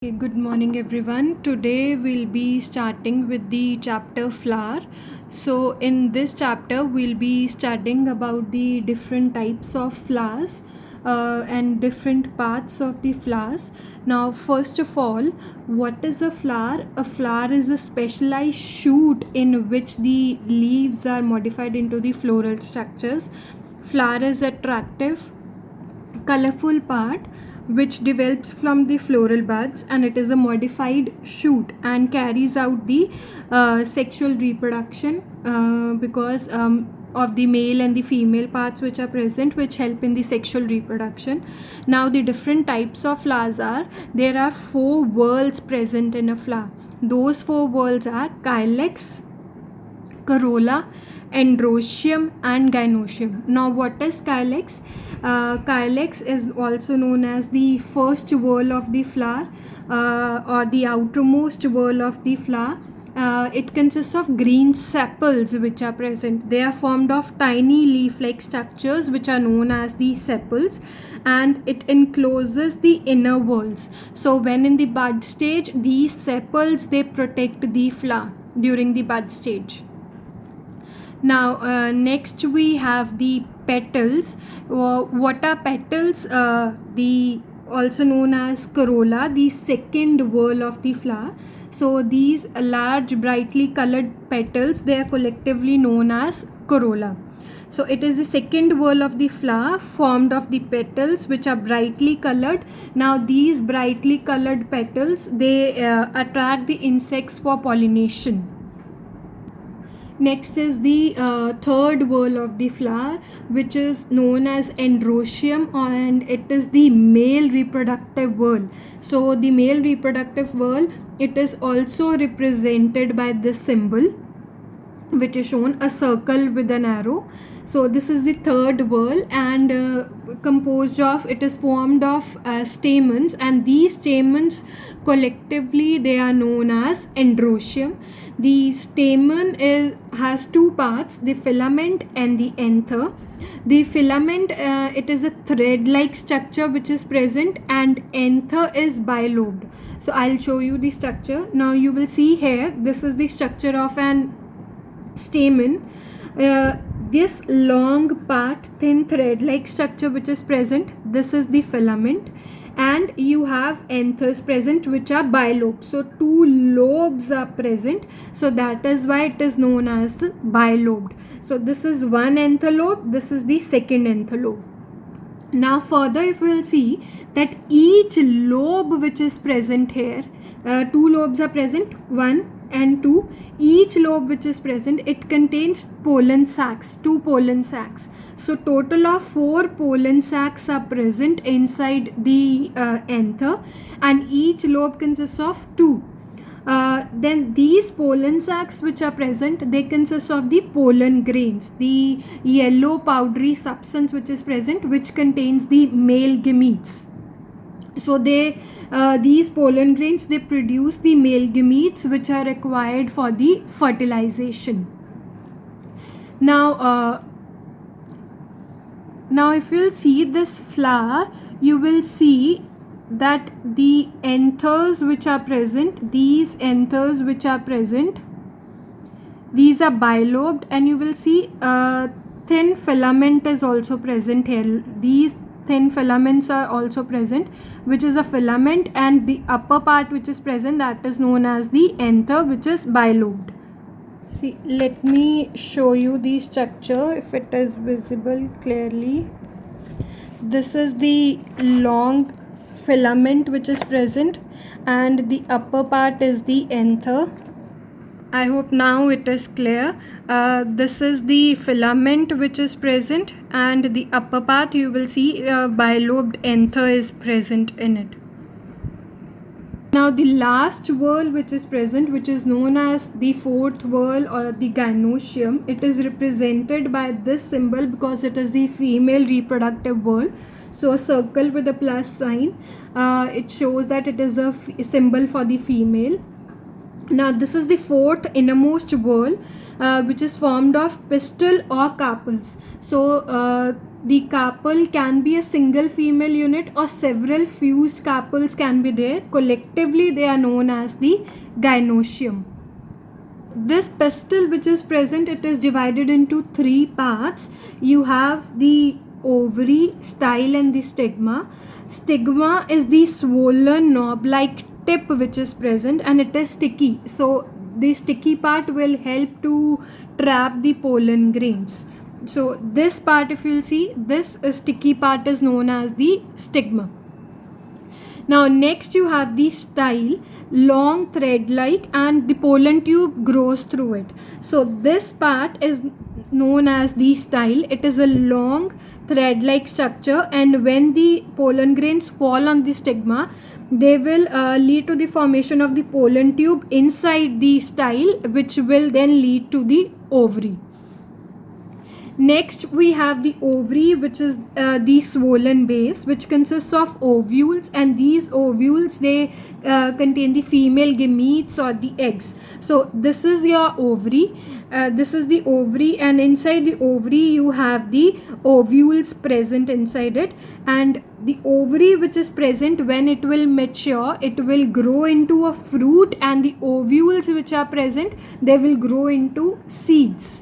Okay, good morning everyone. Today we'll be starting with the chapter flower. So in this chapter we'll be studying about the different types of flowers and different parts of the flowers. Now first of all, what is a flower? A flower is a specialized shoot in which the leaves are modified into the floral structures. Flower is attractive colorful part which develops from the floral buds, and it is a modified shoot and carries out the sexual reproduction because of the male and the female parts which are present, which help in the sexual reproduction. Now the different types of flowers are, there are 4 whorls present in a flower. Those 4 whorls are calyx, corolla, androecium and gynoecium. Now what is calyx? Calyx is also known as the first whorl of the flower or the outermost whorl of the flower. It consists of green sepals which are present. They are formed of tiny leaf-like structures which are known as the sepals, and it encloses the inner whorls. So when in the bud stage, these sepals they protect the flower during the bud stage. Now next we have the petals. What are petals? The also known as corolla, the second whorl of the flower. So these large brightly colored petals, they are collectively known as corolla. So it is the second whorl of the flower formed of the petals which are brightly colored. Now these brightly colored petals, they attract the insects for pollination. Next is the third whorl of the flower, which is known as androecium, and it is the male reproductive whorl. So the male reproductive whorl, it is also represented by this symbol, which is shown a circle with an arrow. So this is the third whorl, and composed of, it is formed of stamens, and these stamens collectively they are known as androecium. The stamen has 2 parts, the filament and the anther. The filament, it is a thread like structure which is present, and anther is bilobed. So I'll show you the structure. Now you will see here, this is the structure of an stamen. This long part, thin thread like structure which is present, this is the filament, and you have anthers present which are bilobed. So 2 lobes are present, so that is why it is known as bilobed. So this is one anther lobe, this is the second anther lobe. Now further, if we will see that each lobe which is present here, 2 lobes are present, 1 and 2. Each lobe which is present, it contains pollen sacs, 2 pollen sacs. So total of 4 pollen sacs are present inside the anther, and each lobe consists of 2. Then these pollen sacs which are present, they consist of the pollen grains, the yellow powdery substance which is present, which contains the male gametes. So these pollen grains, they produce the male gametes which are required for the fertilization. Now if you'll see this flower, you will see that the anthers which are present, these anthers which are present, these are bilobed, and you will see thin filament is also present here. These thin filaments are also present, which is a filament, and the upper part which is present, that is known as the anther, which is bilobed. See, let me show you the structure if it is visible clearly. This is the long filament which is present, and the upper part is the anther. I hope now it is clear. This is the filament which is present, and the upper part you will see bilobed anther is present in it. Now the last whorl which is present, which is known as the 4th whorl or the gynoecium, it is represented by this symbol because it is the female reproductive whorl. So a circle with a plus sign, it shows that it is a symbol for the female. Now this is the fourth innermost whorl, which is formed of pistil or carpels. So the carpel can be a single female unit or several fused carpels can be there. Collectively they are known as the gynoecium. This pistil which is present, it is divided into three parts. You have the ovary, style and the stigma. Stigma is the swollen knob like tip which is present and it is sticky. So the sticky part will help to trap the pollen grains. So this part, if you'll see, this sticky part is known as the stigma. Now next you have the style, long thread like, and the pollen tube grows through it. So this part is known as the style. It is a long thread like structure, and when the pollen grains fall on the stigma, they will lead to the formation of the pollen tube inside the style, which will then lead to the ovary. Next we have the ovary, which is the swollen base, which consists of ovules, and these ovules, they contain the female gametes or the eggs. So this is your ovary. This is the ovary, and inside the ovary you have the ovules present inside it, and the ovary which is present, when it will mature, it will grow into a fruit, and the ovules which are present, they will grow into seeds.